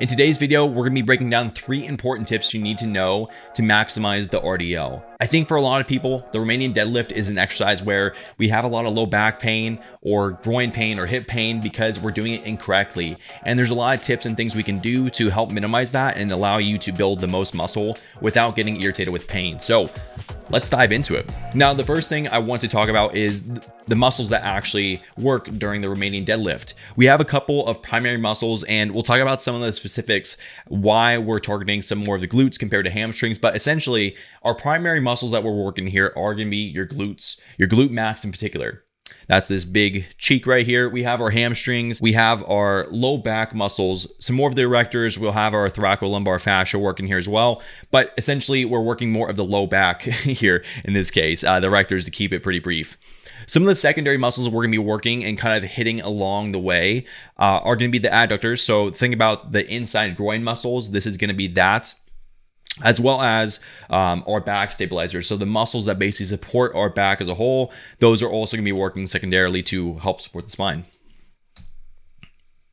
In today's video, we're gonna be breaking down 3 important tips you need to know to maximize the RDL. I think for a lot of people, the Romanian deadlift is an exercise where we have a lot of low back pain or groin pain or hip pain because we're doing it incorrectly. And there's a lot of tips and things we can do to help minimize that and allow you to build the most muscle without getting irritated with pain. So let's dive into it. Now, the first thing I want to talk about is the muscles that actually work during the Romanian deadlift. We have a couple of primary muscles, and we'll talk about some of the specifics, why we're targeting some more of the glutes compared to hamstrings. But essentially, our primary muscles that we're working here are going to be your glutes, your glute max in particular. That's this big cheek right here. We have our hamstrings. We have our low back muscles. Some more of the erectors. We'll have our thoracolumbar fascia working here as well. But essentially, we're working more of the low back here in this case, the erectors, to keep it pretty brief. Some of the secondary muscles we're going to be working and kind of hitting along the way are going to be the adductors. So think about the inside groin muscles. This is going to be that, as well as our back stabilizers. So the muscles that basically support our back as a whole, those are also going to be working secondarily to help support the spine.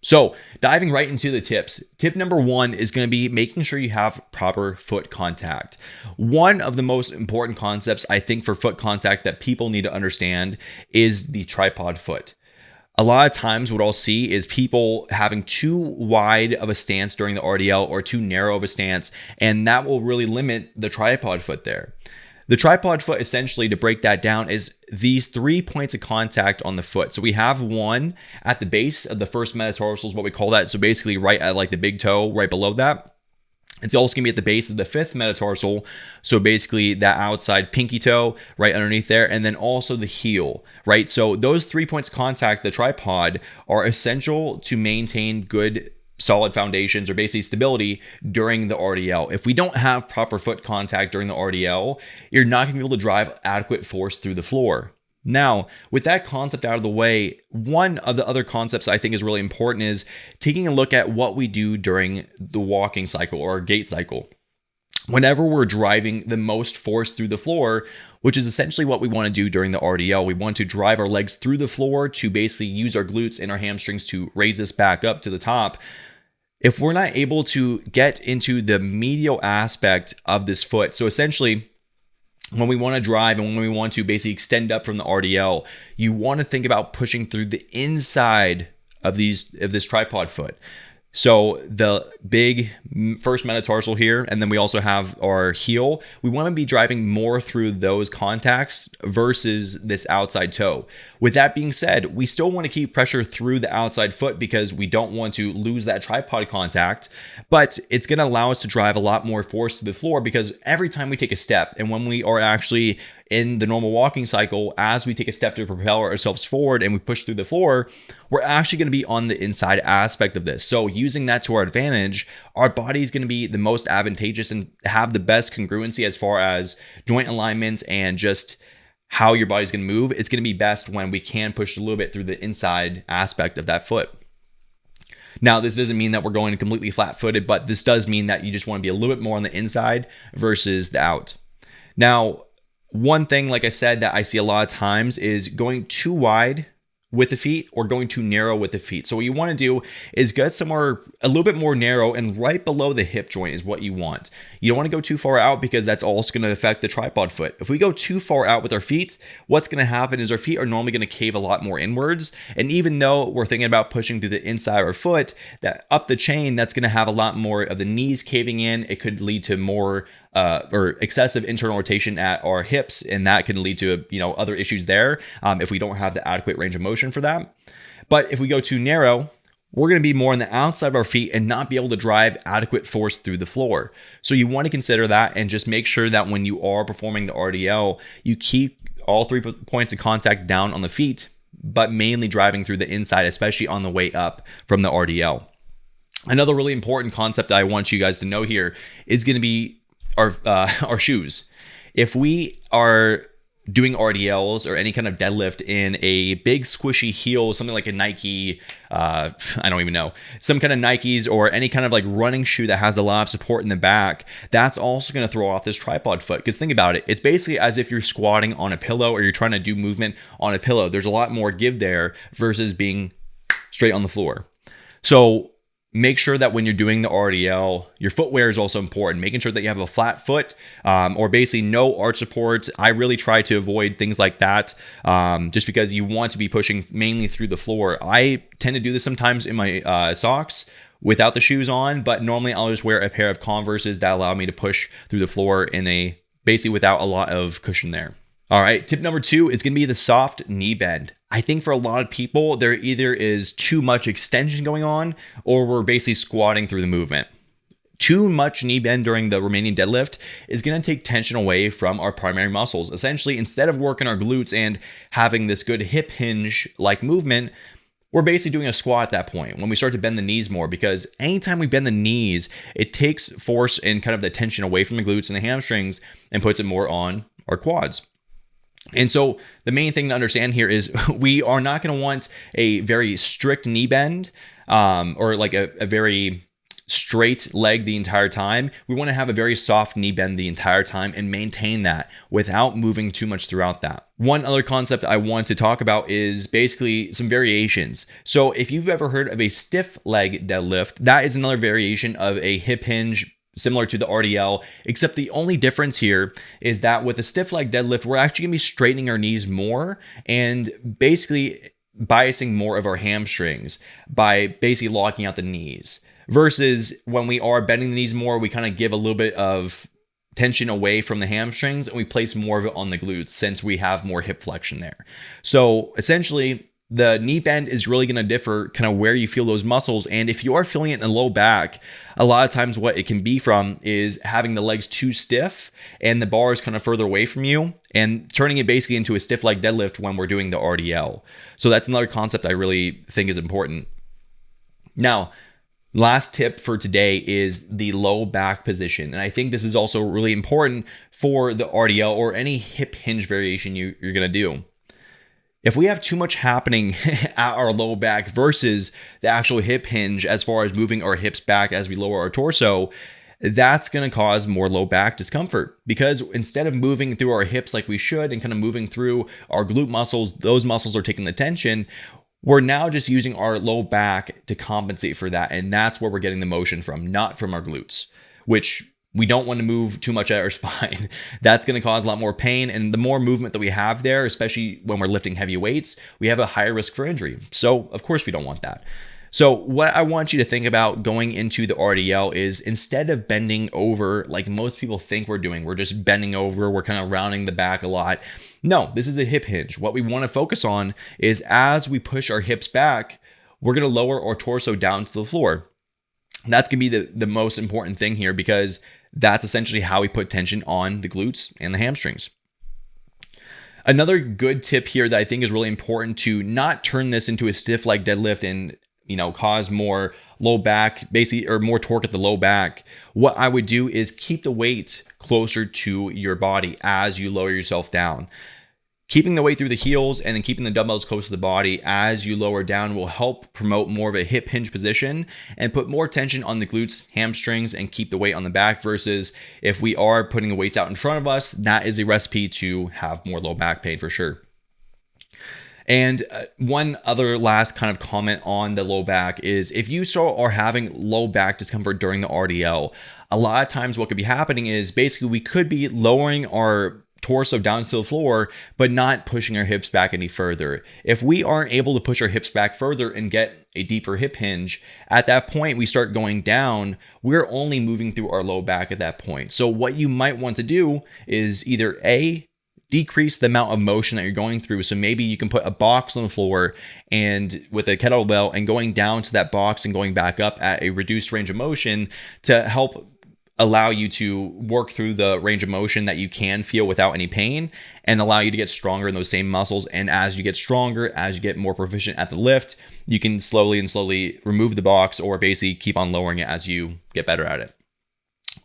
So diving right into the tips, tip number 1 is going to be making sure you have proper foot contact. One of the most important concepts I think for foot contact that people need to understand is the tripod foot. A lot of times what I'll see is people having too wide of a stance during the RDL or too narrow of a stance, and that will really limit the tripod foot there. The tripod foot, essentially, to break that down, is these 3 points of contact on the foot. So we have one at the base of the first metatarsal is what we call that. So basically right at like the big toe, right below that. It's also going to be at the base of the 5th metatarsal. So basically that outside pinky toe right underneath there. And then also the heel, right? So those 3 points of contact, the tripod, are essential to maintain good solid foundations or basically stability during the RDL. If we don't have proper foot contact during the RDL, you're not going to be able to drive adequate force through the floor. Now, with that concept out of the way, one of the other concepts I think is really important is taking a look at what we do during the walking cycle or gait cycle. Whenever we're driving the most force through the floor, which is essentially what we want to do during the RDL, we want to drive our legs through the floor to basically use our glutes and our hamstrings to raise us back up to the top. If we're not able to get into the medial aspect of this foot, so essentially when we want to drive and when we want to basically extend up from the RDL, you want to think about pushing through the inside of this tripod foot. So the big first metatarsal here, and then we also have our heel. We want to be driving more through those contacts versus this outside toe. With that being said, we still want to keep pressure through the outside foot because we don't want to lose that tripod contact, but it's going to allow us to drive a lot more force to the floor because every time we take a step, and when we are actually in the normal walking cycle, as we take a step to propel ourselves forward and we push through the floor, we're actually going to be on the inside aspect of this. So using that to our advantage, our body is going to be the most advantageous and have the best congruency as far as joint alignments and just how your body's going to move. It's going to be best when we can push a little bit through the inside aspect of that foot. Now, this doesn't mean that we're going completely flat-footed, but this does mean that you just want to be a little bit more on the inside versus the out. Now, one thing, like I said, that I see a lot of times is going too wide with the feet or going too narrow with the feet. So what you want to do is get somewhere a little bit more narrow and right below the hip joint is what you want. You don't want to go too far out because that's also going to affect the tripod foot. If we go too far out with our feet, what's going to happen is our feet are normally going to cave a lot more inwards. And even though we're thinking about pushing through the inside of our foot, that up the chain, that's going to have a lot more of the knees caving in. It could lead to more or excessive internal rotation at our hips, and that can lead to other issues there if we don't have the adequate range of motion for that. But if we go too narrow, we're going to be more on the outside of our feet and not be able to drive adequate force through the floor. So you want to consider that and just make sure that when you are performing the RDL, you keep all 3 points of contact down on the feet, but mainly driving through the inside, especially on the way up from the RDL. Another really important concept I want you guys to know here is going to be our shoes. If we are doing RDLs or any kind of deadlift in a big squishy heel, something like a Nike, I don't even know, some kind of Nikes or any kind of like running shoe that has a lot of support in the back, that's also going to throw off this tripod foot. Because think about it, it's basically as if you're squatting on a pillow or you're trying to do movement on a pillow. There's a lot more give there versus being straight on the floor. So make sure that when you're doing the RDL, your footwear is also important. Making sure that you have a flat foot, or basically no arch supports. I really try to avoid things like that, just because you want to be pushing mainly through the floor. I tend to do this sometimes in my socks without the shoes on, but normally I'll just wear a pair of Converses that allow me to push through the floor basically without a lot of cushion there. All right, tip number 2 is going to be the soft knee bend. I think for a lot of people, there either is too much extension going on or we're basically squatting through the movement. Too much knee bend during the Romanian deadlift is going to take tension away from our primary muscles. Essentially, instead of working our glutes and having this good hip hinge like movement, we're basically doing a squat at that point when we start to bend the knees more, because anytime we bend the knees, it takes force and kind of the tension away from the glutes and the hamstrings and puts it more on our quads. And so the main thing to understand here is we are not going to want a very strict knee bend, or like a very straight leg the entire time. We want to have a very soft knee bend the entire time and maintain that without moving too much throughout that. One other concept I want to talk about is basically some variations. So if you've ever heard of a stiff leg deadlift, that is another variation of a hip hinge similar to the RDL, except the only difference here is that with a stiff leg deadlift, we're actually gonna be straightening our knees more and basically biasing more of our hamstrings by basically locking out the knees. Versus when we are bending the knees more, we kind of give a little bit of tension away from the hamstrings and we place more of it on the glutes since we have more hip flexion there. So essentially, the knee bend is really going to differ kind of where you feel those muscles. And if you are feeling it in the low back, a lot of times what it can be from is having the legs too stiff and the bar is kind of further away from you and turning it basically into a stiff leg deadlift when we're doing the RDL. So that's another concept I really think is important. Now, last tip for today is the low back position. And I think this is also really important for the RDL or any hip hinge variation you're going to do. If we have too much happening at our low back versus the actual hip hinge as far as moving our hips back as we lower our torso, that's going to cause more low back discomfort, because instead of moving through our hips like we should and kind of moving through our glute muscles, those muscles are taking the tension. We're now just using our low back to compensate for that. And that's where we're getting the motion from, not from our glutes, which we don't want to move too much at our spine. That's going to cause a lot more pain. And the more movement that we have there, especially when we're lifting heavy weights, we have a higher risk for injury. So of course we don't want that. So what I want you to think about going into the RDL is, instead of bending over like most people think we're doing, we're just bending over, we're kind of rounding the back a lot. No, this is a hip hinge. What we want to focus on is, as we push our hips back, we're going to lower our torso down to the floor. That's going to be the most important thing here, because that's essentially how we put tension on the glutes and the hamstrings. Another good tip here that I think is really important to not turn this into a stiff leg deadlift and cause more low back, basically, or more torque at the low back. What I would do is keep the weight closer to your body as you lower yourself down. Keeping the weight through the heels and then keeping the dumbbells close to the body as you lower down will help promote more of a hip hinge position and put more tension on the glutes, hamstrings, and keep the weight on the back. Versus if we are putting the weights out in front of us, that is a recipe to have more low back pain for sure. And one other last kind of comment on the low back is, if you are having low back discomfort during the RDL, a lot of times what could be happening is basically we could be lowering our torso down to the floor, but not pushing our hips back any further. If we aren't able to push our hips back further and get a deeper hip hinge, at that point we start going down, we're only moving through our low back at that point. So what you might want to do is either decrease the amount of motion that you're going through. So maybe you can put a box on the floor and with a kettlebell and going down to that box and going back up at a reduced range of motion to help allow you to work through the range of motion that you can feel without any pain and allow you to get stronger in those same muscles. And as you get stronger, as you get more proficient at the lift, you can slowly remove the box or basically keep on lowering it as you get better at it.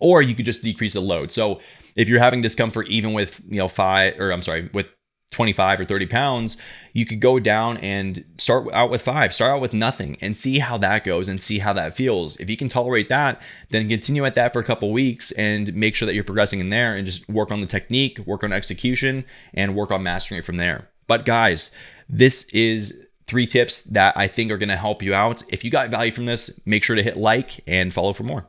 Or you could just decrease the load. So if you're having discomfort even with with 25 or 30 pounds, you could go down and start out with 5, start out with nothing and see how that goes and see how that feels. If you can tolerate that, then continue at that for a couple weeks and make sure that you're progressing in there and just work on the technique, work on execution, and work on mastering it from there. But guys, this is 3 tips that I think are going to help you out. If you got value from this, make sure to hit like and follow for more.